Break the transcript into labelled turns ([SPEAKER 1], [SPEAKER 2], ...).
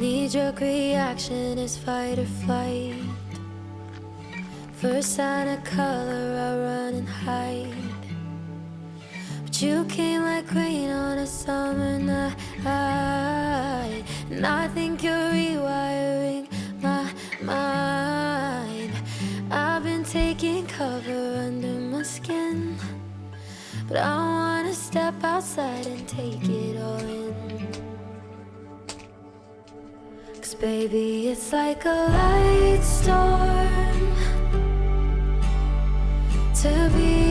[SPEAKER 1] Knee-jerk reaction is fight or flight. First sign of color, I run and hide. But you came like rain on a summer night, and I think you're rewiring my mind. I've been taking cover under my skin, but I wanna step outside and take it all in. 'Cause baby, it's like a light storm to be